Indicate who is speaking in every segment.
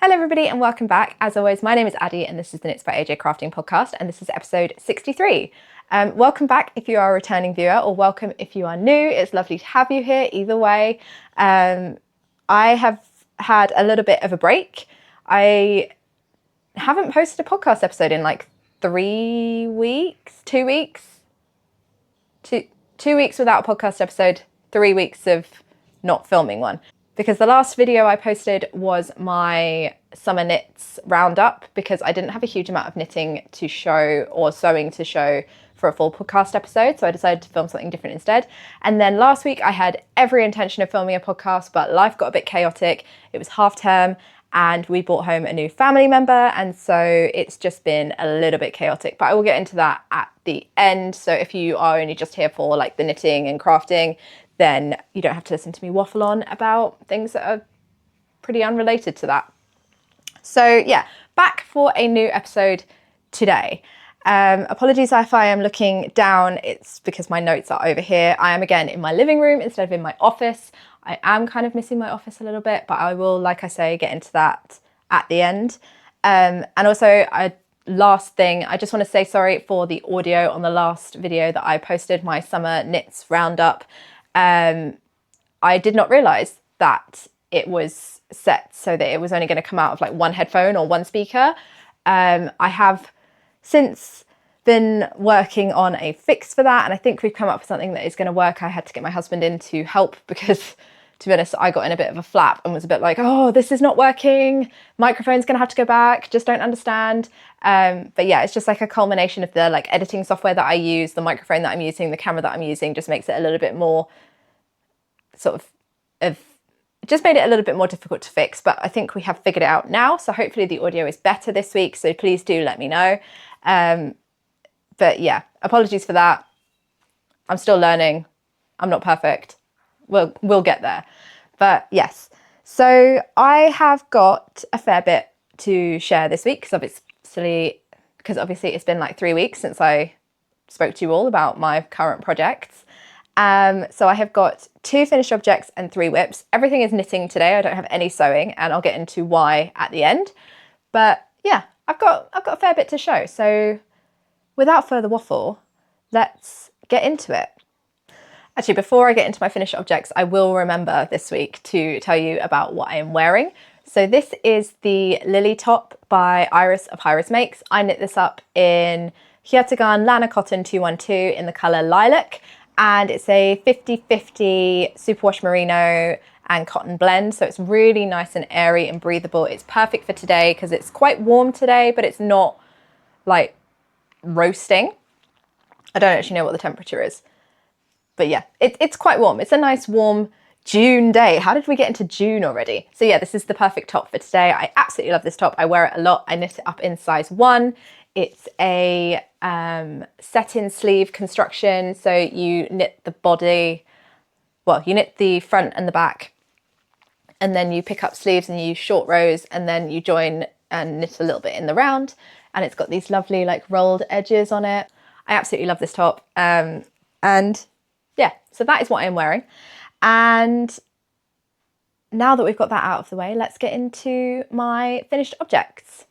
Speaker 1: Hello everybody and welcome back. As always, my name is Addie and this is the Knits by AJ Crafting podcast and this is episode 63. Welcome back if you are a returning viewer, or welcome if you are new. It's lovely to have you here either way. I have had a little bit of a break. I haven't posted a podcast episode in like 3 weeks, 2 weeks, two weeks without a podcast episode, 3 weeks of not filming one. Because the last video I posted was my summer knits roundup, because I didn't have a huge amount of knitting to show or sewing to show for a full podcast episode, so I decided to film something different instead. And then last week I had every intention of filming a podcast, but life got a bit chaotic. It was half term and we brought home a new family member, and so it's just been a little bit chaotic, but I will get into that at the end. So if you are only just here for like the knitting and crafting, then you don't have to listen to me waffle on about things that are pretty unrelated to that. So yeah, back for a new episode today. Apologies if I am looking down, it's because my notes are over here. I am again in my living room instead of in my office. I am kind of missing my office a little bit, but I will, like I say, get into that at the end. And also, last thing, I just want to say sorry for the audio on the last video that I posted, my summer knits roundup. I did not realise that it was set so that it was only going to come out of like one headphone or one speaker. I have since been working on a fix for that, and I think we've come up with something that is going to work. I had to get my husband in to help because, to be honest, I got in a bit of a flap and was a bit like, oh, this is not working. Microphone's going to have to go back. Just don't understand. But yeah, it's just like a culmination of the like editing software that I use, the microphone that I'm using, the camera that I'm using, just makes it a little bit more just made it a little bit more difficult to fix, but I think we have figured it out now. So hopefully the audio is better this week. So please do let me know. But yeah, apologies for that. I'm still learning. I'm not perfect. We'll get there. But yes, so I have got a fair bit to share this week because obviously it's been like 3 weeks since I spoke to you all about my current projects. So I have got 2 finished objects and 3 whips. Everything is knitting today. I don't have any sewing, and I'll get into why at the end. But yeah, I've got a fair bit to show. So without further waffle, let's get into it. Actually, before I get into my finished objects, I will remember this week to tell you about what I am wearing. So this is the Lily top by Iris of HIRIS Makes. I knit this up in Hyattagan Lana Cotton 212 in the colour Lilac. And it's a 50-50 superwash merino and cotton blend. So it's really nice and airy and breathable. It's perfect for today because it's quite warm today, but it's not like roasting. I don't actually know what the temperature is. But yeah, it's quite warm. It's a nice warm June day. How did we get into June already? So yeah, this is the perfect top for today. I absolutely love this top. I wear it a lot. I knit it up in size 1. It's a set-in sleeve construction. So you knit the body, well, you knit the front and the back, and then you pick up sleeves and you use short rows, and then you join and knit a little bit in the round. And it's got these lovely like rolled edges on it. I absolutely love this top. And yeah, so that is what I'm wearing. And now that we've got that out of the way, let's get into my finished objects.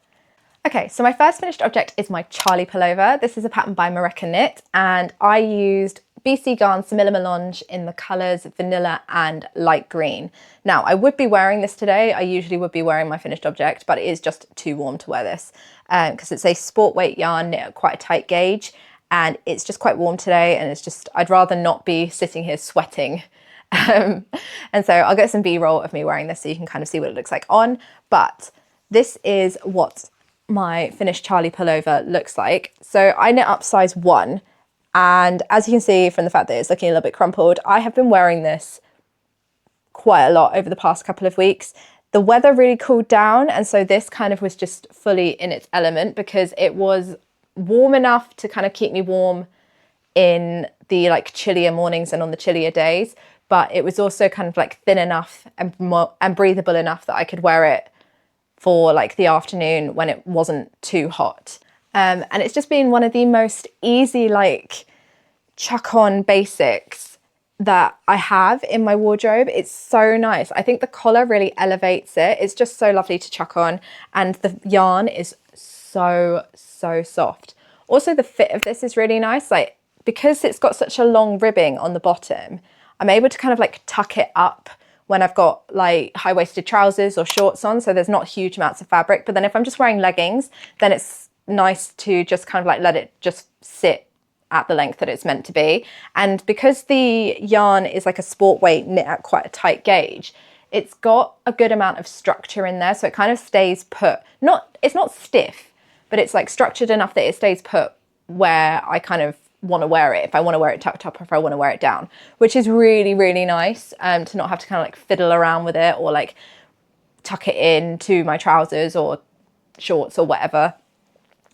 Speaker 1: Okay, so my first finished object is my Charlie pullover. This is a pattern by MORECA Knit, and I used BC Garn Samilla Melange in the colours vanilla and light green. Now, I would be wearing this today. I usually would be wearing my finished object, but it is just too warm to wear this because it's a sport weight yarn knit at quite a tight gauge, and it's just quite warm today, and it's just, I'd rather not be sitting here sweating. And so I'll get some B-roll of me wearing this so you can kind of see what it looks like on, but this is what my finished Charlie pullover looks like. So I knit up size 1, and as you can see from the fact that it's looking a little bit crumpled, I have been wearing this quite a lot over the past couple of weeks. The weather really cooled down, and so this kind of was just fully in its element because it was warm enough to kind of keep me warm in the like chillier mornings and on the chillier days, but it was also kind of like thin enough and breathable enough that I could wear it for like the afternoon when it wasn't too hot. And it's just been one of the most easy like chuck on basics that I have in my wardrobe. It's so nice. I think the collar really elevates it. It's just so lovely to chuck on, and the yarn is so soft. Also, the fit of this is really nice. Like, because it's got such a long ribbing on the bottom, I'm able to kind of like tuck it up when I've got like high-waisted trousers or shorts on, so there's not huge amounts of fabric. But then if I'm just wearing leggings, then it's nice to just kind of like let it just sit at the length that it's meant to be. And because the yarn is like a sport weight knit at quite a tight gauge, it's got a good amount of structure in there, so it kind of stays put. It's not stiff, but it's like structured enough that it stays put where I kind of want to wear it, if I want to wear it tucked up or if I want to wear it down, which is really, really nice, to not have to kind of like fiddle around with it or like tuck it into my trousers or shorts or whatever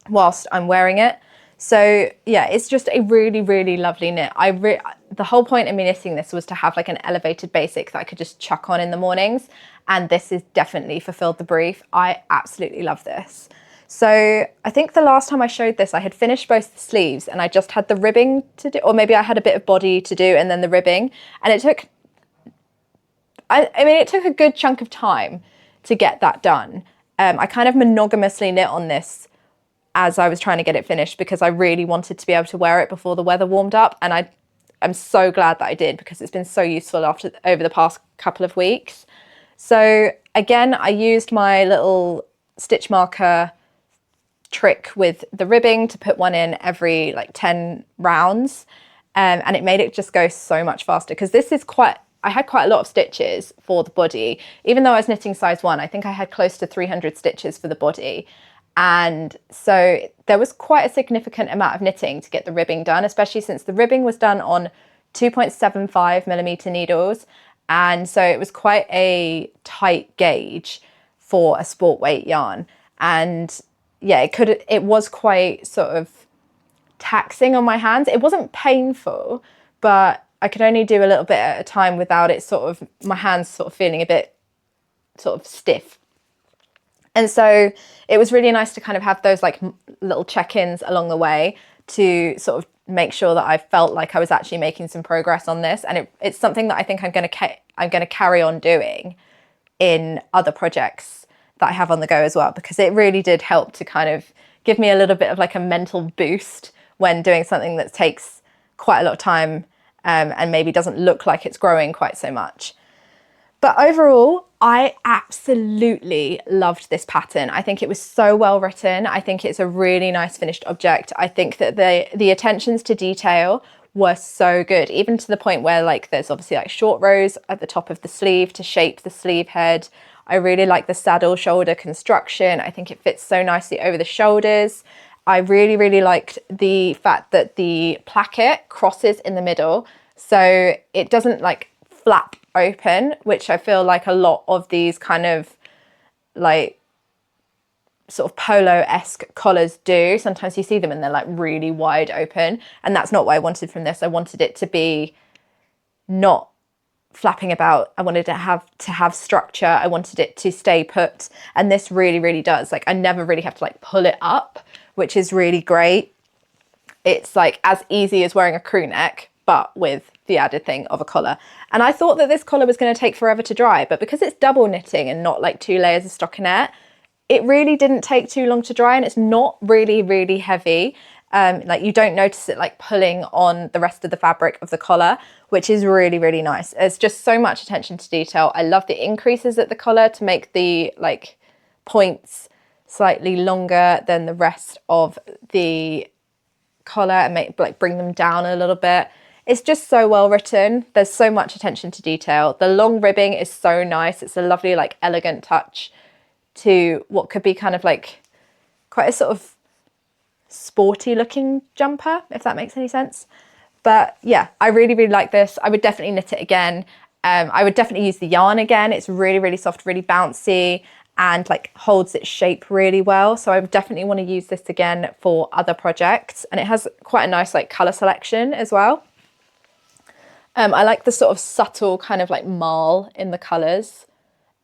Speaker 1: whilst I'm wearing it. So yeah, it's just a really, really lovely knit. The whole point of me knitting this was to have like an elevated basic that I could just chuck on in the mornings, and this has definitely fulfilled the brief. I absolutely love this. So I think the last time I showed this, I had finished both the sleeves and I just had the ribbing to do, or maybe I had a bit of body to do and then the ribbing. And it took, I mean, it took a good chunk of time to get that done. I kind of monogamously knit on this as I was trying to get it finished because I really wanted to be able to wear it before the weather warmed up. And I'm so glad that I did, because it's been so useful over the past couple of weeks. So again, I used my little stitch marker trick with the ribbing to put one in every like 10 rounds, and it made it just go so much faster, because this is I had quite a lot of stitches for the body. Even though I was knitting size 1, I think I had close to 300 stitches for the body, and so there was quite a significant amount of knitting to get the ribbing done, especially since the ribbing was done on 2.75mm needles, and so it was quite a tight gauge for a sport weight yarn. And yeah, it was quite sort of taxing on my hands. It wasn't painful, but I could only do a little bit at a time without it sort of, my hands sort of feeling a bit sort of stiff. And so it was really nice to kind of have those like little check-ins along the way to sort of make sure that I felt like I was actually making some progress on this. And it's something that I think I'm going to carry on doing in other projects that I have on the go as well, because it really did help to kind of give me a little bit of like a mental boost when doing something that takes quite a lot of time, and maybe doesn't look like it's growing quite so much. But overall, I absolutely loved this pattern. I think it was so well written. I think it's a really nice finished object. I think that the attentions to detail were so good, even to the point where like there's obviously like short rows at the top of the sleeve to shape the sleeve head. I really like the saddle shoulder construction. I think it fits so nicely over the shoulders. I really, really liked the fact that the placket crosses in the middle, so it doesn't like flap open, which I feel like a lot of these kind of like sort of polo-esque collars do. Sometimes you see them and they're like really wide open, and that's not what I wanted from this. I wanted it to be not flapping about. I wanted to have structure. I wanted it to stay put, and this really, really does. Like, I never really have to like pull it up, which is really great. It's like as easy as wearing a crew neck, but with the added thing of a collar. And I thought that this collar was going to take forever to dry, but because it's double knitting and not like 2 layers of stockinette, it really didn't take too long to dry, and it's not really, really heavy. Like, you don't notice it like pulling on the rest of the fabric of the collar, which is really, really nice. There's just so much attention to detail. I love the increases at the collar to make the like points slightly longer than the rest of the collar and bring them down a little bit. It's just so well written. There's so much attention to detail. The long ribbing is so nice. It's a lovely like elegant touch to what could be kind of like quite a sort of sporty looking jumper, if that makes any sense. But yeah, I really, really like this. I would definitely knit it again. I would definitely use the yarn again. It's really, really soft, really bouncy, and like holds its shape really well. So I would definitely want to use this again for other projects. And it has quite a nice like color selection as well. I like the sort of subtle kind of like marl in the colors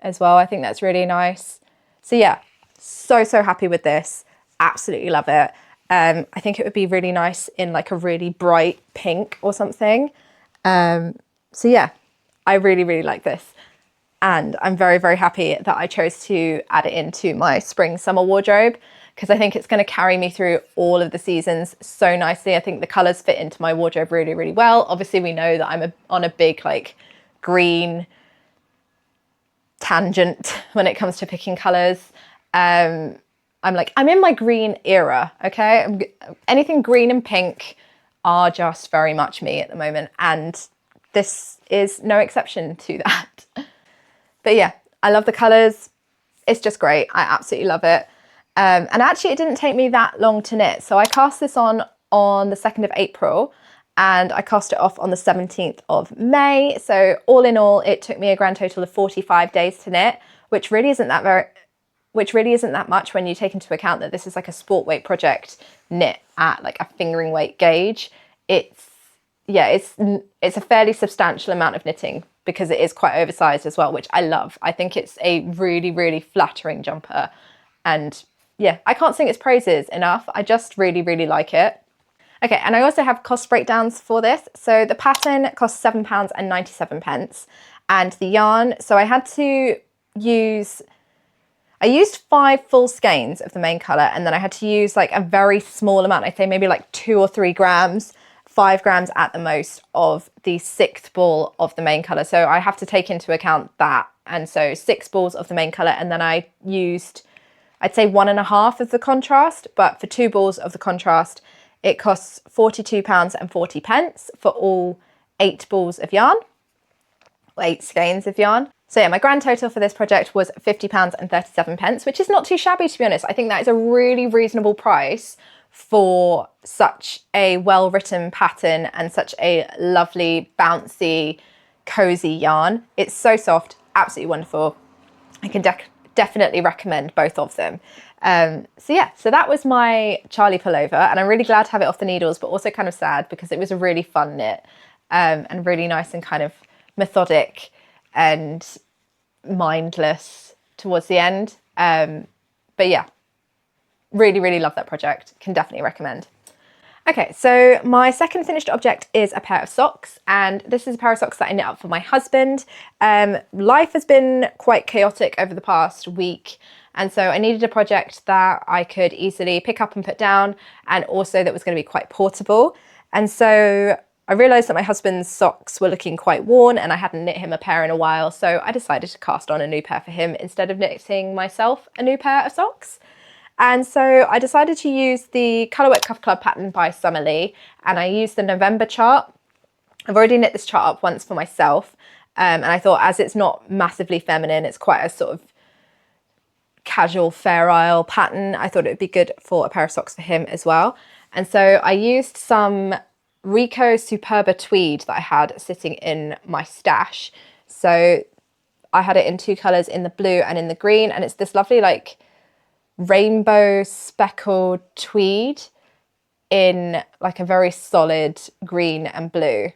Speaker 1: as well. I think that's really nice. So yeah, so happy with this. Absolutely love it. I think it would be really nice in like a really bright pink or something. So yeah, I really, really like this. And I'm very, very happy that I chose to add it into my spring summer wardrobe, because I think it's going to carry me through all of the seasons so nicely. I think the colours fit into my wardrobe really, really well. Obviously, we know that I'm on a big like green tangent when it comes to picking colours. I'm in my green era, okay? Anything green and pink are just very much me at the moment, and this is no exception to that. But yeah, I love the colours. It's just great. I absolutely love it. And actually it didn't take me that long to knit. So I cast this on the 2nd of April and I cast it off on the 17th of May. So all in all, it took me a grand total of 45 days to knit, which really isn't that much when you take into account that this is like a sport weight project knit at like a fingering weight gauge. It's a fairly substantial amount of knitting because it is quite oversized as well, which I love. I think it's a really, really flattering jumper. And yeah, I can't sing its praises enough. I just really, really like it. Okay, and I also have cost breakdowns for this. So the pattern costs £7.97 and the yarn, so I used 5 full skeins of the main colour, and then I had to use like a very small amount, I'd say maybe like 2 or 3 grams, 5 grams at the most of the 6th ball of the main colour. So I have to take into account that. And so 6 balls of the main colour, and then I used, I'd say 1.5 of the contrast, but for 2 balls of the contrast, it costs £42.40 for all 8 balls of yarn, or 8 skeins of yarn. So yeah, my grand total for this project was £50.37, which is not too shabby, to be honest. I think that is a really reasonable price for such a well-written pattern and such a lovely, bouncy, cozy yarn. It's so soft, absolutely wonderful. I can definitely recommend both of them. So that was my Charlie pullover, and I'm really glad to have it off the needles, but also kind of sad because it was a really fun knit, and really nice and kind of methodic and mindless towards the end. But yeah, really, really love that project. Can definitely recommend. Okay, so my second finished object is a pair of socks, and this is a pair of socks that I knit up for my husband. Life has been quite chaotic over the past week, and so I needed a project that I could easily pick up and put down, and also that was going to be quite portable. And so I realised that my husband's socks were looking quite worn and I hadn't knit him a pair in a while, so I decided to cast on a new pair for him instead of knitting myself a new pair of socks. And so I decided to use the Colourwork Cuff Club pattern by Summerlee, and I used the November chart. I've already knit this chart up once for myself, and I thought, as it's not massively feminine, it's quite a sort of casual Fair Isle pattern, I thought it would be good for a pair of socks for him as well. And so I used some Rico Superba tweed that I had sitting in my stash. So I had it in 2 colours, in the blue and in the green, and it's this lovely like rainbow speckled tweed in like a very solid green and blue.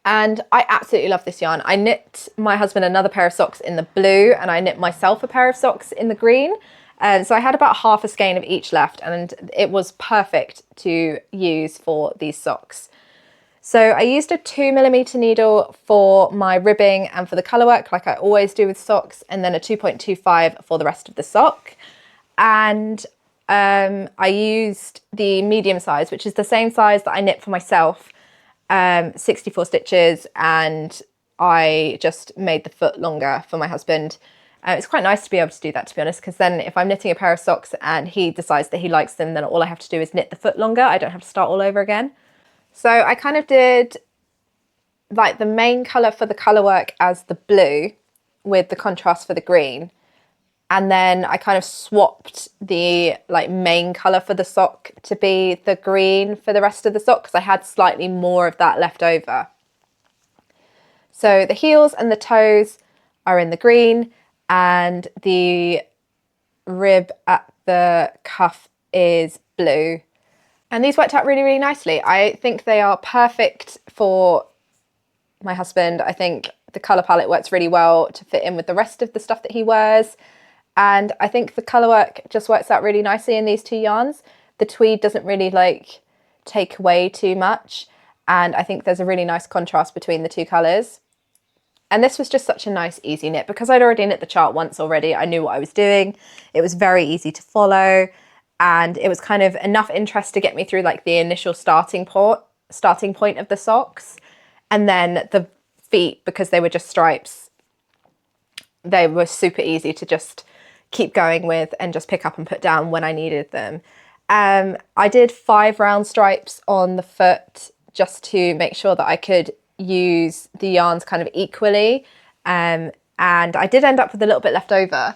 Speaker 1: And I absolutely love this yarn. I knit my husband another pair of socks in the blue, and I knit myself a pair of socks in the green. And so I had about half a skein of each left, and it was perfect to use for these socks. So I used a 2mm needle for my ribbing and for the colour work, like I always do with socks, and then a 2.25 for the rest of the sock. And I used the medium size, which is the same size that I knit for myself, 64 stitches, and I just made the foot longer for my husband. It's quite nice to be able to do that, to be honest, because then if I'm knitting a pair of socks and he decides that he likes them, then all I have to do is knit the foot longer. I don't have to start all over again. So I kind of did like the main colour for the colour work as the blue with the contrast for the green. And then I kind of swapped the like main colour for the sock to be the green for the rest of the sock, because I had slightly more of that left over. So the heels and the toes are in the green, and the rib at the cuff is blue. And these worked out really, really nicely. I think they are perfect for my husband. I think the colour palette works really well to fit in with the rest of the stuff that he wears. And I think the colour work just works out really nicely in these 2 yarns. The tweed doesn't really like take away too much. And I think there's a really nice contrast between the two colours. And this was just such a nice, easy knit. Because I'd already knit the chart once already, I knew what I was doing. It was very easy to follow. And it was kind of enough interest to get me through like the initial starting point of the socks. And then the feet, because they were just stripes, they were super easy to just keep going with and just pick up and put down when I needed them. I did 5 round stripes on the foot just to make sure that I could use the yarns kind of equally. And I did end up with a little bit left over.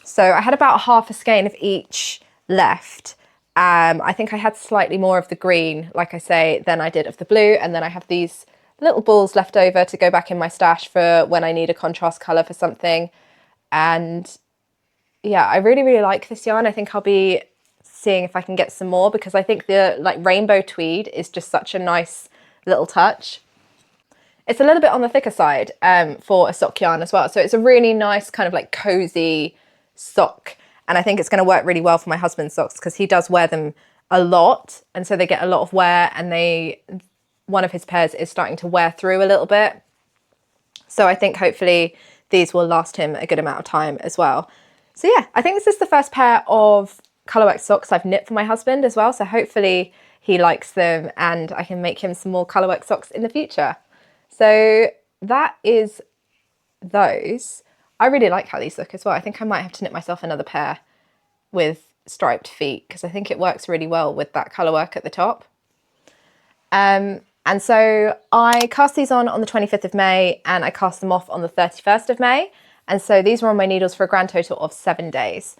Speaker 1: So I had about half a skein of each left. I think I had slightly more of the green, like I say, than I did of the blue. And then I have these little balls left over to go back in my stash for when I need a contrast colour for something. And yeah, I really, really like this yarn. I think I'll be seeing if I can get some more, because I think the like rainbow tweed is just such a nice little touch. It's a little bit on the thicker side for a sock yarn as well. So it's a really nice kind of like cozy sock. And I think it's going to work really well for my husband's socks because he does wear them a lot. And so they get a lot of wear, and one of his pairs is starting to wear through a little bit. So I think hopefully these will last him a good amount of time as well. So yeah, I think this is the first pair of colourwork socks I've knit for my husband as well. So hopefully he likes them and I can make him some more colourwork socks in the future. So that is those. I really like how these look as well. I think I might have to knit myself another pair with striped feet because I think it works really well with that colourwork at the top. And so I cast these on the 25th of May and I cast them off on the 31st of May. And so these were on my needles for a grand total of 7 days.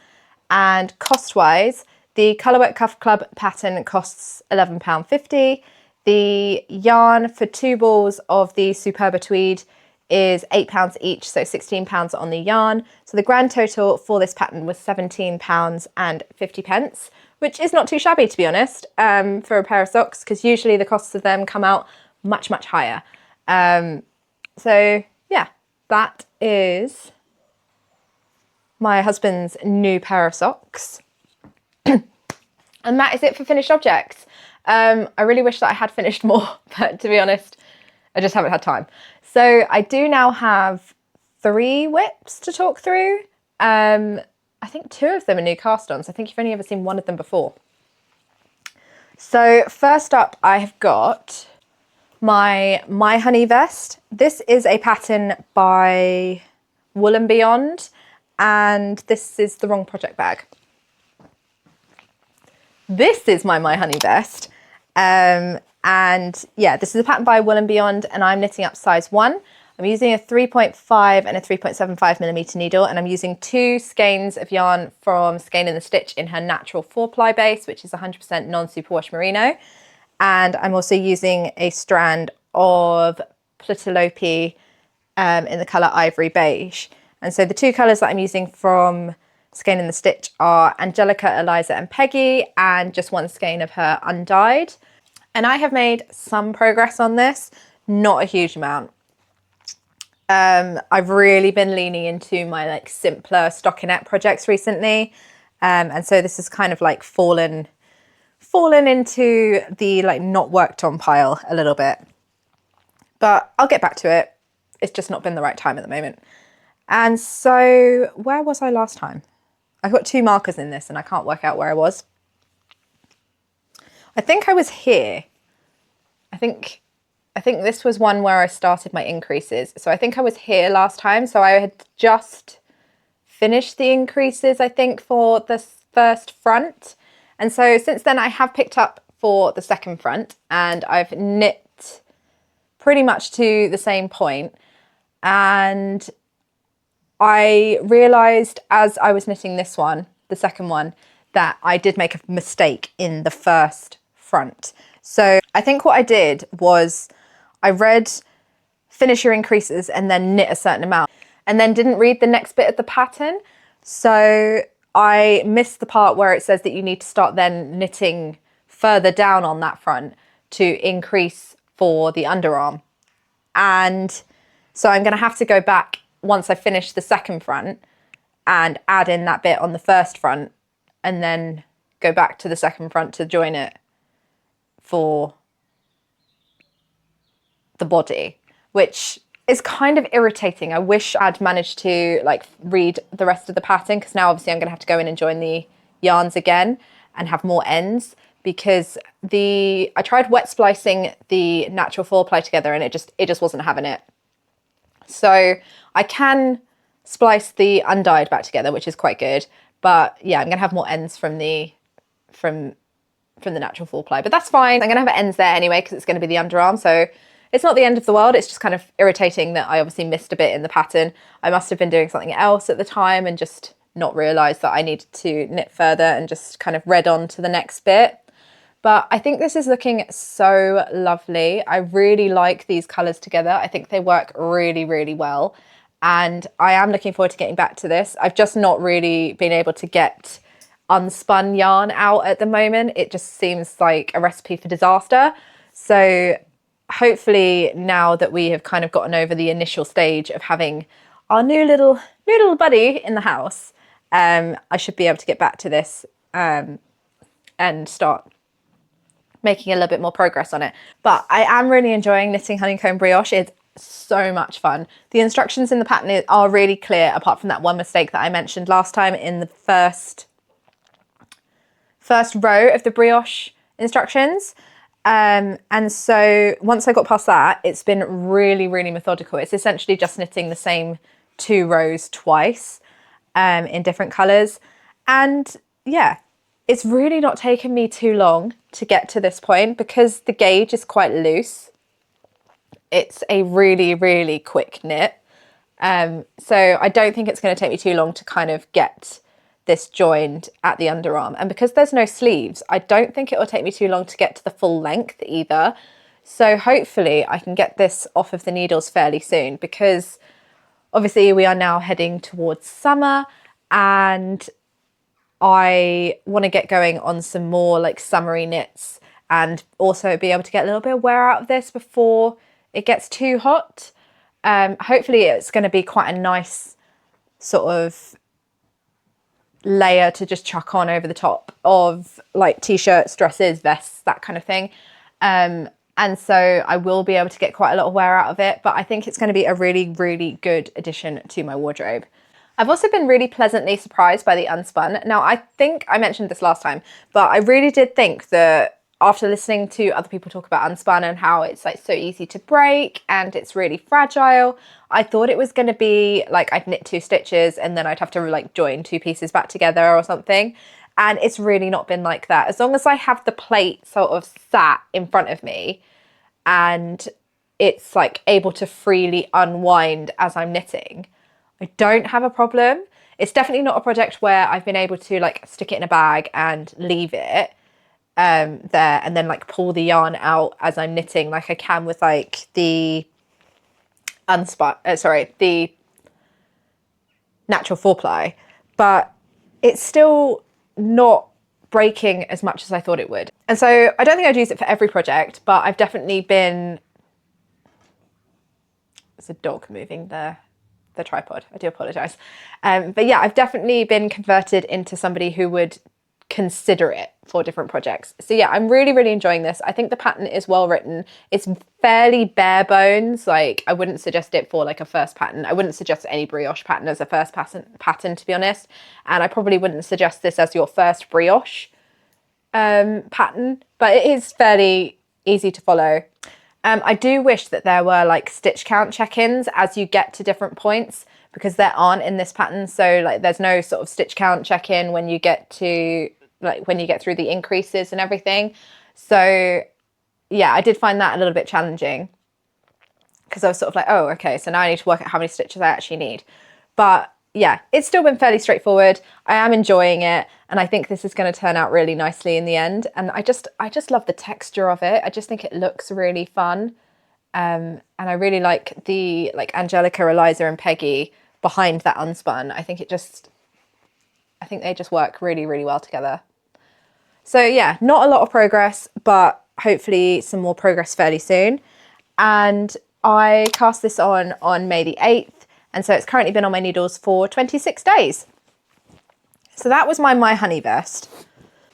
Speaker 1: And cost-wise, the Colourwork Cuff Club pattern costs £11.50. The yarn for 2 balls of the Superba tweed is £8 each, so £16 on the yarn. So the grand total for this pattern was £17.50, which is not too shabby, to be honest, for a pair of socks, because usually the costs of them come out much, much higher. So yeah, that is my husband's new pair of socks. And that is it for finished objects. I really wish that I had finished more, but to be honest, I just haven't had time. So I do now have 3 whips to talk through. I think 2 of them are new cast-ons. I think you've only ever seen 1 of them before. So first up, I have got my Honey vest. This is a pattern by Wool & Beyond, and this is the wrong project bag. This is my Honey vest. And yeah, this is a pattern by Wool & Beyond, and I'm knitting up size 1. I'm using a 3.5 and a 3.75mm needle, and I'm using 2 skeins of yarn from Skein in the Stitch in her natural 4-ply base, which is 100% non-superwash merino. And I'm also using a strand of Plutilope in the colour Ivory Beige. And so the 2 colours that I'm using from Skein in the Stitch are Angelica, Eliza and Peggy, and just 1 skein of her undyed. And I have made some progress on this, not a huge amount. I've really been leaning into my like simpler stockinette projects recently. And so this is kind of like fallen into the like not worked on pile a little bit. But I'll get back to it. It's just not been the right time at the moment. And so where was I last time? I've got 2 markers in this and I can't work out where I was. I think I was here. I think this was one where I started my increases. So I think I was here last time. So I had just finished the increases, I think, for the first front. And so since then I have picked up for the second front and I've knit pretty much to the same point. And I realised as I was knitting this one, the second one, that I did make a mistake in the first front. So I think what I did was I read finish your increases and then knit a certain amount and then didn't read the next bit of the pattern. So I missed the part where it says that you need to start then knitting further down on that front to increase for the underarm. And so I'm going to have to go back once I finish the second front and add in that bit on the first front and then go back to the second front to join it for the body, which is kind of irritating. I wish I'd managed to like read the rest of the pattern, because now obviously I'm going to have to go in and join the yarns again and have more ends, because I tried wet splicing the natural 4-ply together and it just wasn't having it. So I can splice the undyed back together, which is quite good, but yeah, I'm going to have more ends from the natural 4-ply, but that's fine. I'm going to have ends there anyway because it's going to be the underarm, so it's not the end of the world. It's just kind of irritating that I obviously missed a bit in the pattern. I must have been doing something else at the time and just not realised that I needed to knit further and just kind of read on to the next bit. But I think this is looking so lovely. I really like these colours together. I think they work really, really well. And I am looking forward to getting back to this. I've just not really been able to get unspun yarn out at the moment. It just seems like a recipe for disaster. So hopefully now that we have kind of gotten over the initial stage of having our new little buddy in the house, I should be able to get back to this and start making a little bit more progress on it. But I am really enjoying knitting honeycomb brioche. It's so much fun. The instructions in the pattern are really clear, apart from that one mistake that I mentioned last time in the first row of the brioche instructions. And so once I got past that, it's been really, really methodical. It's essentially just knitting the same 2 rows twice in different colours. And yeah, it's really not taken me too long to get to this point because the gauge is quite loose. It's a really, really quick knit. So I don't think it's going to take me too long to kind of get this joined at the underarm, and because there's no sleeves, I don't think it will take me too long to get to the full length either. So hopefully I can get this off of the needles fairly soon, because obviously we are now heading towards summer and I want to get going on some more like summery knits and also be able to get a little bit of wear out of this before it gets too hot. Hopefully it's going to be quite a nice sort of layer to just chuck on over the top of like t-shirts, dresses, vests, that kind of thing. And so I will be able to get quite a lot of wear out of it, but I think it's going to be a really, really good addition to my wardrobe. I've also been really pleasantly surprised by the unspun. Now, I think I mentioned this last time, but I really did think that after listening to other people talk about unspun and how it's like so easy to break and it's really fragile, I thought it was going to be like I'd knit 2 stitches and then I'd have to like join 2 pieces back together or something. And it's really not been like that. As long as I have the plate sort of sat in front of me and it's like able to freely unwind as I'm knitting, I don't have a problem. It's definitely not a project where I've been able to like stick it in a bag and leave it there and then like pull the yarn out as I'm knitting like I can with like the the natural 4-ply, but it's still not breaking as much as I thought it would. And so I don't think I'd use it for every project, but I've definitely been... There's a dog moving the tripod. I do apologise. But yeah, I've definitely been converted into somebody who would consider it for different projects. So yeah, I'm really, really enjoying this. I think the pattern is well written. It's fairly bare bones. Like I wouldn't suggest it for like a first pattern. I wouldn't suggest any brioche pattern as a first pattern, to be honest. And I probably wouldn't suggest this as your first brioche pattern, but it is fairly easy to follow. I do wish that there were like stitch count check-ins as you get to different points, because there aren't in this pattern. So like there's no sort of stitch count check-in when you get to like when you get through the increases and everything. So yeah, I did find that a little bit challenging because I was sort of like, oh, okay, so now I need to work out how many stitches I actually need. But yeah, it's still been fairly straightforward. I am enjoying it, and I think this is going to turn out really nicely in the end. And I just love the texture of it. I just think it looks really fun. And I really like the Angelica, Eliza and Peggy behind that unspun. I think they just work really, really well together. So yeah, not a lot of progress, but hopefully some more progress fairly soon. And I cast this on May the 8th. And so it's currently been on my needles for 26 days. So that was my honey vest.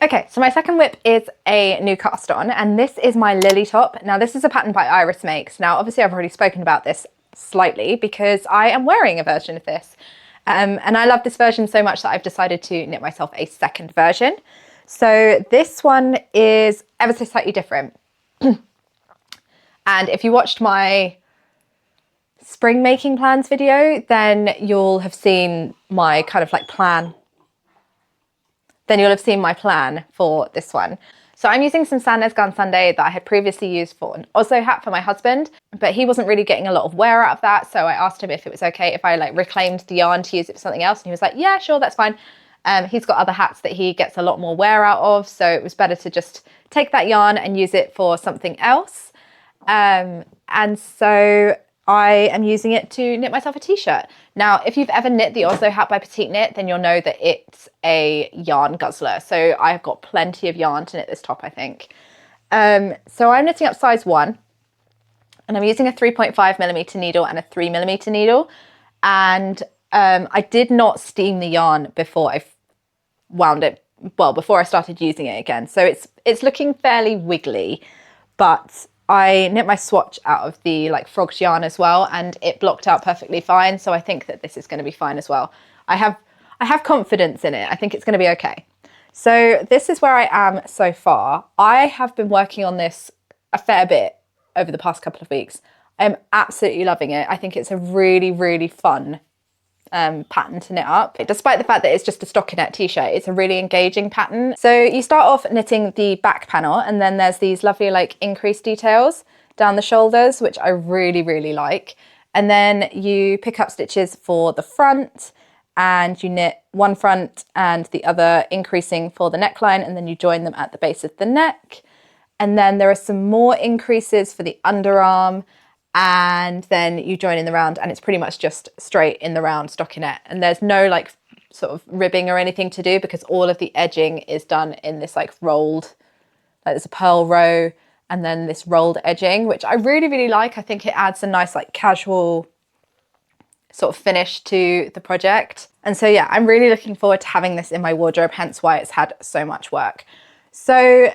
Speaker 1: Okay, so my second whip is a new cast on, and this is my Lily top. Now this is a pattern by Iris Makes. Now obviously I've already spoken about this slightly because I am wearing a version of this. And I love this version so much that I've decided to knit myself a second version. So this one is ever so slightly different. And if you watched my spring making plans video, then you'll have seen my kind of like plan. Then you'll have seen my plan for this one. So I'm using some Sandnes Garn Sunday that I had previously used for an Oslo hat for my husband, but he wasn't really getting a lot of wear out of that. So I asked him if it was okay if I like reclaimed the yarn to use it for something else. And he was like, yeah, sure, that's fine. He's got other hats that he gets a lot more wear out of. So it was better to just take that yarn and use it for something else. And so I am using it to knit myself a t-shirt. Now, if you've ever knit the Oslo hat by Petite Knit, then you'll know that it's a yarn guzzler. So I've got plenty of yarn to knit this top, I think. So I'm knitting up size 1, and I'm using a 3.5mm needle and a 3mm needle. And I did not steam the yarn before I wound it, well, before I started using it again. So it's looking fairly wiggly, but I knit my swatch out of the like frogs yarn as well, and it blocked out perfectly fine. So I think that this is going to be fine as well. I have confidence in it. I think it's going to be okay. So this is where I am so far. I have been working on this a fair bit over the past couple of weeks. I'm absolutely loving it. I think it's a really, really fun pattern to knit up. Despite the fact that it's just a stockinette t-shirt, it's a really engaging pattern. So you start off knitting the back panel, and then there's these lovely like increased details down the shoulders, which I really, really like. And then you pick up stitches for the front, and you knit one front and the other increasing for the neckline, and then you join them at the base of the neck. And then there are some more increases for the underarm, and then you join in the round, and it's pretty much just straight in the round stockinette. And there's no like sort of ribbing or anything to do because all of the edging is done in this like rolled, like there's a purl row and then this rolled edging, which I really, really like. I think it adds a nice like casual sort of finish to the project. And so yeah, I'm really looking forward to having this in my wardrobe, hence why it's had so much work. So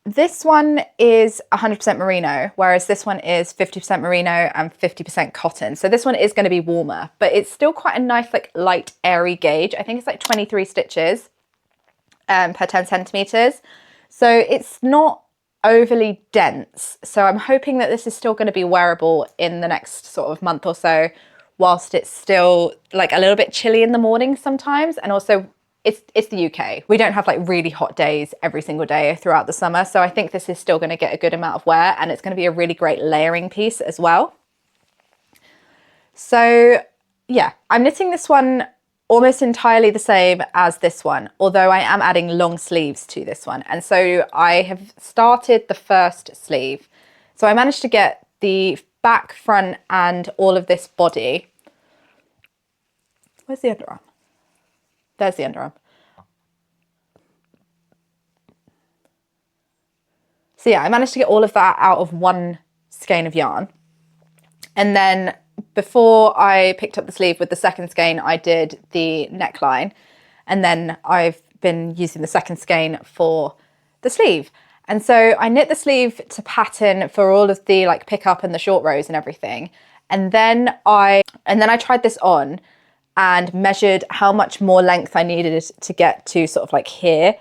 Speaker 1: this one is 100% merino, whereas this one is 50% merino and 50% cotton. So this one is going to be warmer, but it's still quite a nice, like light, airy gauge. I think it's like 23 stitches per 10 centimeters. So it's not overly dense. So I'm hoping that this is still going to be wearable in the next sort of month or so, whilst it's still like a little bit chilly in the morning sometimes. And also it's the UK. We don't have like really hot days every single day throughout the summer. So I think this is still going to get a good amount of wear, and it's going to be a really great layering piece as well. So yeah, I'm knitting this one almost entirely the same as this one, although I am adding long sleeves to this one. And so I have started the first sleeve. So I managed to get the back, front, and all of this body. Where's the underarm? There's the underarm. So yeah, I managed to get all of that out of one skein of yarn. And then before I picked up the sleeve with the second skein, I did the neckline. And then I've been using the second skein for the sleeve. And so I knit the sleeve to pattern for all of the like pickup and the short rows and everything. And then I tried this on and measured how much more length I needed to get to sort of like here.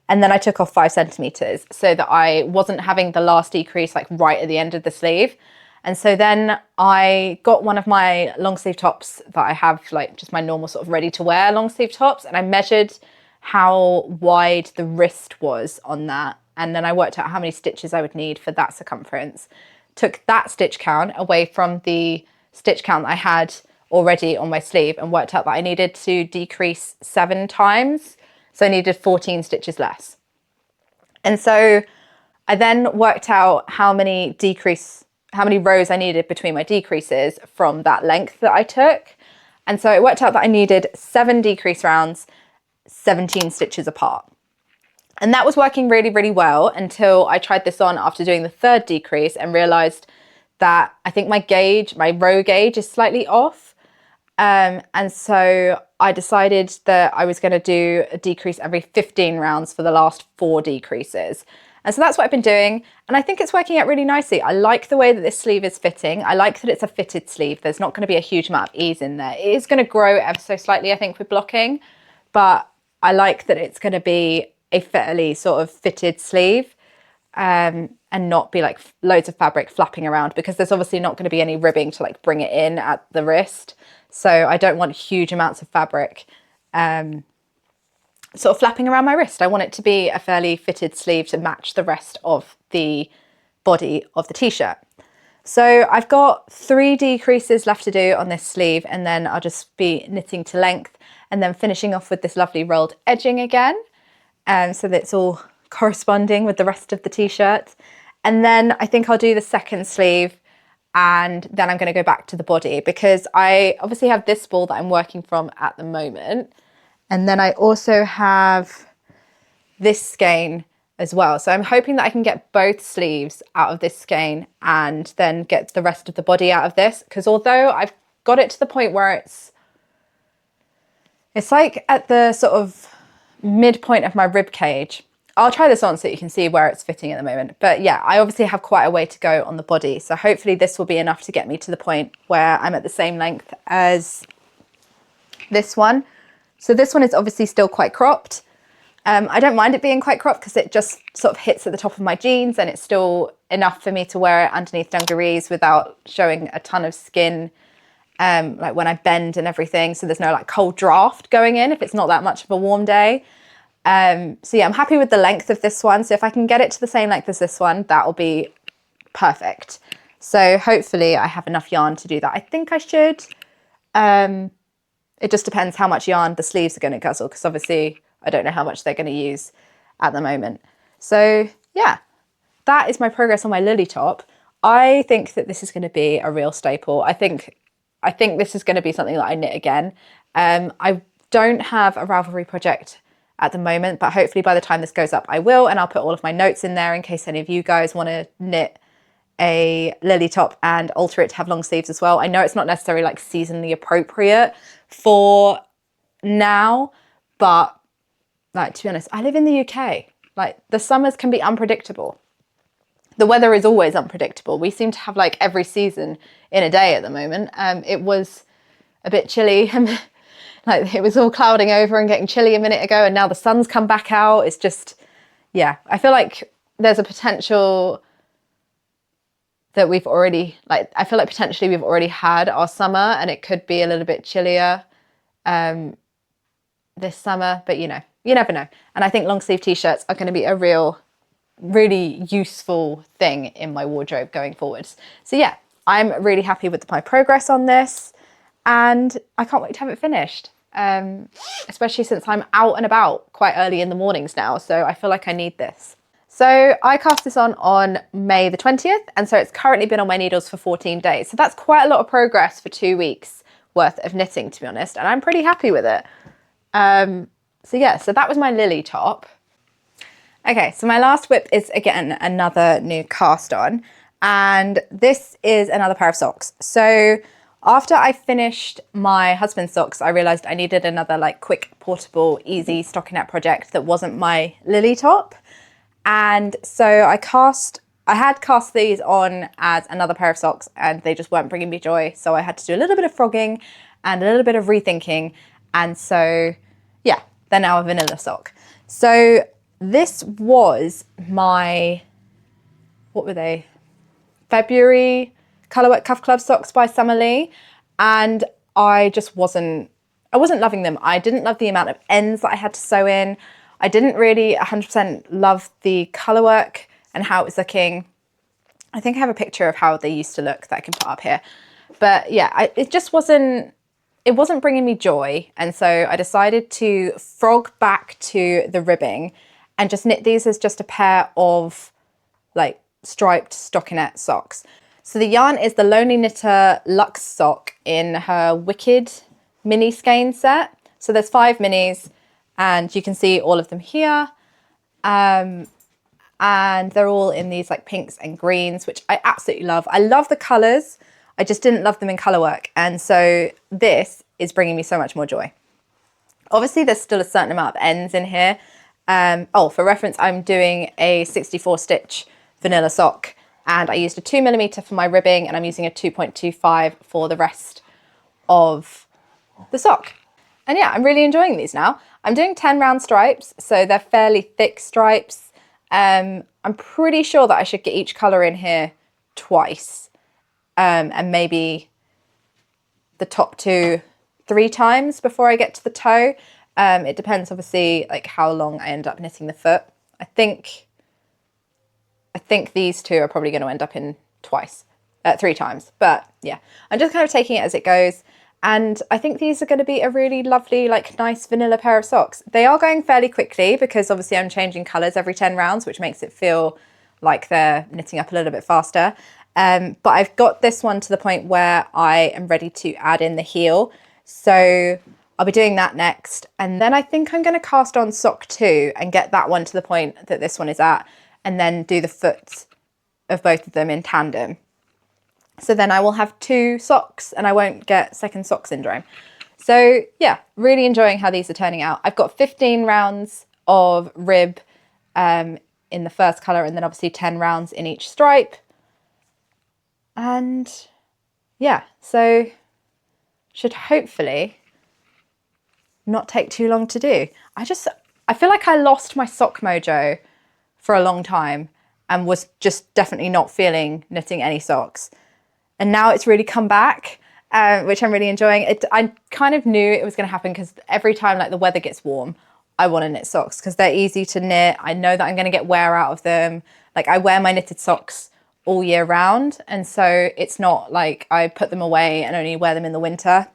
Speaker 1: And then I took off 5 centimeters so that I wasn't having the last decrease like right at the end of the sleeve. And so then I got one of my long sleeve tops that I have, like just my normal sort of ready to wear long sleeve tops. And I measured how wide the wrist was on that. And then I worked out how many stitches I would need for that circumference. Took that stitch count away from the stitch count that I had already on my sleeve and worked out that I needed to decrease 7 times. So I needed 14 stitches less. And so I then worked out how many rows I needed between my decreases from that length that I took. And so it worked out that I needed 7 decrease rounds, 17 stitches apart. And that was working really, really well until I tried this on after doing the 3rd decrease and realized that I think my row gauge is slightly off. And so I decided that I was going to do a decrease every 15 rounds for the last 4 decreases. And so that's what I've been doing. And I think it's working out really nicely. I like the way that this sleeve is fitting. I like that it's a fitted sleeve. There's not going to be a huge amount of ease in there. It is going to grow ever so slightly, I think, with blocking. But I like that it's going to be a fairly sort of fitted sleeve. And not be like loads of fabric flapping around, because there's obviously not going to be any ribbing to like bring it in at the wrist. So I don't want huge amounts of fabric sort of flapping around my wrist. I want it to be a fairly fitted sleeve to match the rest of the body of the t-shirt. So I've got 3 decreases left to do on this sleeve, and then I'll just be knitting to length and then finishing off with this lovely rolled edging again. So that it's all corresponding with the rest of the t-shirt. And then I think I'll do the second sleeve, and then I'm going to go back to the body, because I obviously have this ball that I'm working from at the moment. And then I also have this skein as well. So I'm hoping that I can get both sleeves out of this skein and then get the rest of the body out of this, because although I've got it to the point where it's like at the sort of midpoint of my rib cage. I'll try this on so you can see where it's fitting at the moment. But yeah, I obviously have quite a way to go on the body. So hopefully this will be enough to get me to the point where I'm at the same length as this one. So this one is obviously still quite cropped. I don't mind it being quite cropped because it just sort of hits at the top of my jeans, and it's still enough for me to wear it underneath dungarees without showing a ton of skin, like when I bend and everything. So there's no like cold draft going in if it's not that much of a warm day. So yeah, I'm happy with the length of this one. So if I can get it to the same length as this one, that will be perfect. So hopefully I have enough yarn to do that. I think I should. It just depends how much yarn the sleeves are going to guzzle, because obviously I don't know how much they're going to use at the moment. So yeah, that is my progress on my lily top. I think that this is going to be a real staple. I think this is going to be something that I knit again. I don't have a Ravelry project at the moment, but hopefully by the time this goes up I will, and I'll put all of my notes in there in case any of you guys want to knit a lily top and alter it to have long sleeves as well. I know it's not necessarily like seasonally appropriate for now, but like, to be honest, I live in the UK. Like, the summers can be unpredictable. The weather is always unpredictable. We seem to have like every season in a day at the moment. It was a bit chilly. Like, it was all clouding over and getting chilly a minute ago, and now the sun's come back out. It's just, yeah, I feel like there's a potential that we've already, like, I feel like potentially we've already had our summer and it could be a little bit chillier this summer, but you know, you never know. And I think long sleeve t-shirts are going to be a really useful thing in my wardrobe going forwards. So yeah, I'm really happy with my progress on this, and I can't wait to have it finished. Especially since I'm out and about quite early in the mornings now, so I feel like I need this. So I cast this on May the 20th, and so it's currently been on my needles for 14 days. So that's quite a lot of progress for 2 weeks worth of knitting, to be honest, and I'm pretty happy with it. So yeah, so that was my lily top. Okay, so my last whip is again another new cast on, and this is another pair of socks. So after I finished my husband's socks, I realized I needed another like quick, portable, easy stockinette project that wasn't my lily top. And so I had cast these on as another pair of socks, and they just weren't bringing me joy. So I had to do a little bit of frogging and a little bit of rethinking. And so yeah, they're now a vanilla sock. So this was my, what were they? February Colourwork Cuff Club socks by Summer Lee, and I wasn't loving them. I didn't love the amount of ends that I had to sew in. I didn't really 100% love the colourwork and how it was looking. I think I have a picture of how they used to look that I can put up here. But yeah, it wasn't bringing me joy, and so I decided to frog back to the ribbing and just knit these as just a pair of like striped stockinette socks. So the yarn is the Lonely Knitter Luxe sock in her Wicked mini skein set. So there's 5 minis, and you can see all of them here. And they're all in these like pinks and greens, which I absolutely love. I love the colours. I just didn't love them in colourwork. And so this is bringing me so much more joy. Obviously, there's still a certain amount of ends in here. Oh, for reference, I'm doing a 64 stitch vanilla sock, and I used a 2mm for my ribbing, and I'm using a 2.25 for the rest of the sock. And yeah, I'm really enjoying these now. I'm doing 10 round stripes, so they're fairly thick stripes. I'm pretty sure that I should get each colour in here twice, and maybe the top 2 3 times before I get to the toe. It depends, obviously, like how long I end up knitting the foot. I think these 2 are probably going to end up in 3 times. But yeah, I'm just kind of taking it as it goes. And I think these are going to be a really lovely, like nice vanilla pair of socks. They are going fairly quickly because obviously I'm changing colours every 10 rounds, which makes it feel like they're knitting up a little bit faster. But I've got this one to the point where I am ready to add in the heel. So I'll be doing that next. And then I think I'm going to cast on sock 2 and get that one to the point that this one is at, and then do the foot of both of them in tandem. So then I will have 2 socks and I won't get second sock syndrome. So yeah, really enjoying how these are turning out. I've got 15 rounds of rib in the first colour, and then obviously 10 rounds in each stripe. And yeah, so should hopefully not take too long to do. I feel like I lost my sock mojo for a long time and was just definitely not feeling knitting any socks. And now it's really come back, which I'm really enjoying. I kind of knew it was going to happen because every time like the weather gets warm, I want to knit socks because they're easy to knit. I know that I'm going to get wear out of them. Like I wear my knitted socks all year round. And so it's not like I put them away and only wear them in the winter.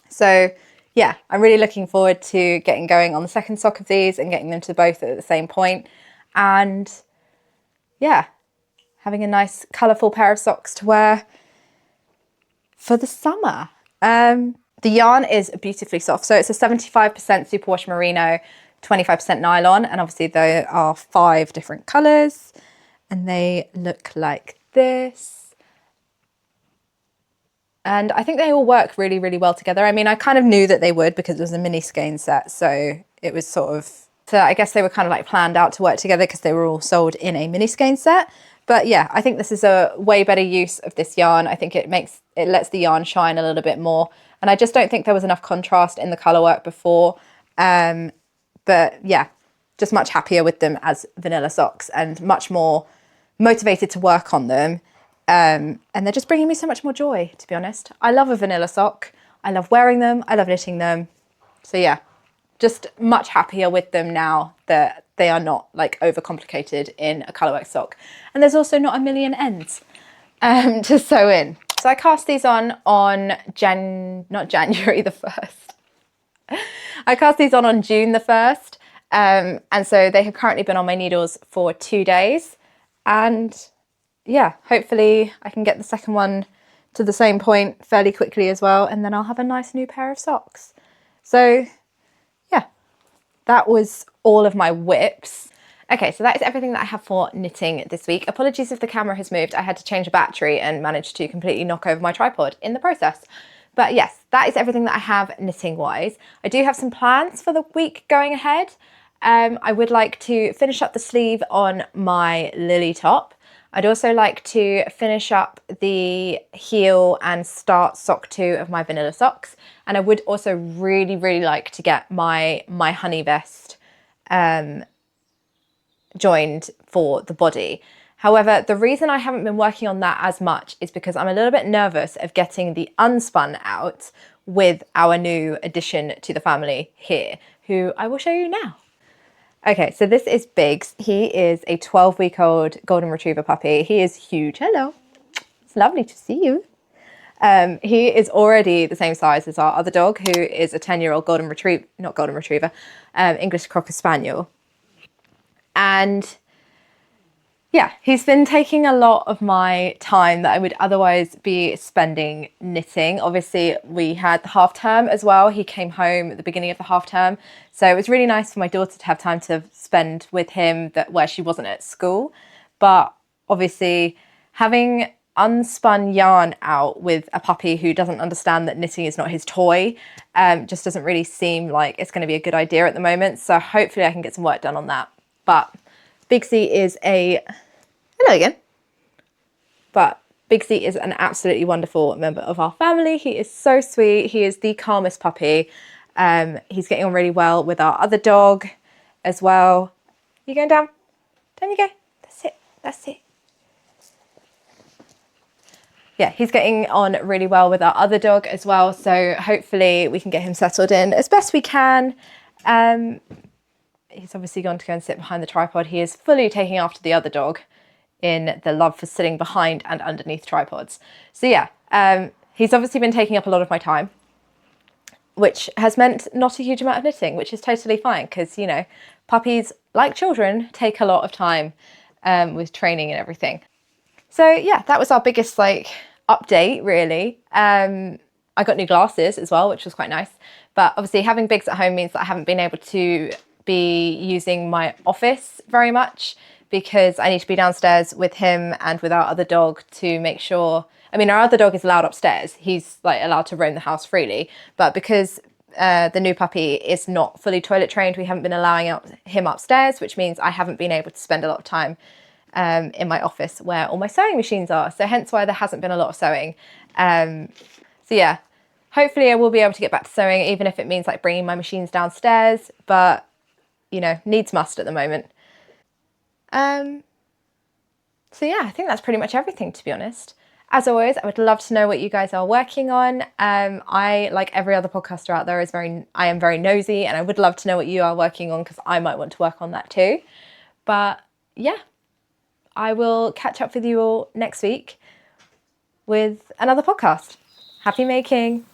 Speaker 1: So yeah, I'm really looking forward to getting going on the second sock of these and getting them to both at the same point. And yeah, having a nice colourful pair of socks to wear for the summer. The yarn is beautifully soft. So it's a 75% superwash merino, 25% nylon. And obviously there are 5 different colours and they look like this. And I think they all work really, really well together. I mean, I kind of knew that they would because it was a mini skein set. So it was sort of, so I guess they were kind of like planned out to work together because they were all sold in a mini skein set. But yeah, I think this is a way better use of this yarn. I think it lets the yarn shine a little bit more. And I just don't think there was enough contrast in the colour work before. But yeah, just much happier with them as vanilla socks and much more motivated to work on them. And they're just bringing me so much more joy, to be honest. I love a vanilla sock. I love wearing them. I love knitting them. So yeah, just much happier with them now that they are not like overcomplicated in a colourwork sock. And there's also not a million ends to sew in. So I cast these on not January the 1st. I cast these on June the 1st. And so they have currently been on my needles for 2 days. And yeah, hopefully I can get the second one to the same point fairly quickly as well. And then I'll have a nice new pair of socks. So yeah, that was all of my whips. Okay, so that is everything that I have for knitting this week. Apologies if the camera has moved. I had to change a battery and managed to completely knock over my tripod in the process. But yes, that is everything that I have knitting wise. I do have some plans for the week going ahead. I would like to finish up the sleeve on my lily top. I'd also like to finish up the heel and start sock 2 of my vanilla socks. And I would also really, really like to get my honey vest joined for the body. However, the reason I haven't been working on that as much is because I'm a little bit nervous of getting the unspun out with our new addition to the family here, who I will show you now. Okay, so this is Biggs. He is a 12-week-old golden retriever puppy. He is huge. Hello. It's lovely to see you. He is already the same size as our other dog, who is a 10-year-old English Cocker Spaniel. And yeah, he's been taking a lot of my time that I would otherwise be spending knitting. Obviously, we had the half term as well. He came home at the beginning of the half term. So it was really nice for my daughter to have time to spend with him where she wasn't at school. But obviously, having unspun yarn out with a puppy who doesn't understand that knitting is not his toy just doesn't really seem like it's going to be a good idea at the moment. So hopefully I can get some work done on that. But Big C is hello again. But Big C is an absolutely wonderful member of our family. He is so sweet. He is the calmest puppy. He's getting on really well with our other dog as well. You going down? Down you go. That's it. That's it. Yeah, he's getting on really well with our other dog as well. So hopefully we can get him settled in as best we can. He's obviously gone to go and sit behind the tripod. He is fully taking after the other dog in the love for sitting behind and underneath tripods. So yeah, he's obviously been taking up a lot of my time, which has meant not a huge amount of knitting, which is totally fine because, you know, puppies, like children, take a lot of time with training and everything. So yeah, that was our biggest update really. I got new glasses as well, which was quite nice. But obviously having Biggs at home means that I haven't been able to be using my office very much because I need to be downstairs with him and with our other dog to make sure, I mean, our other dog is allowed upstairs. He's allowed to roam the house freely, but because the new puppy is not fully toilet trained, we haven't been allowing him upstairs, which means I haven't been able to spend a lot of time in my office where all my sewing machines are. So hence why there hasn't been a lot of sewing. So yeah, hopefully I will be able to get back to sewing, even if it means bringing my machines downstairs, but you know, needs must at the moment. So yeah, I think that's pretty much everything, to be honest. As always, I would love to know what you guys are working on. I, like every other podcaster out there, I am very nosy, and I would love to know what you are working on because I might want to work on that too. But yeah, I will catch up with you all next week with another podcast. Happy making!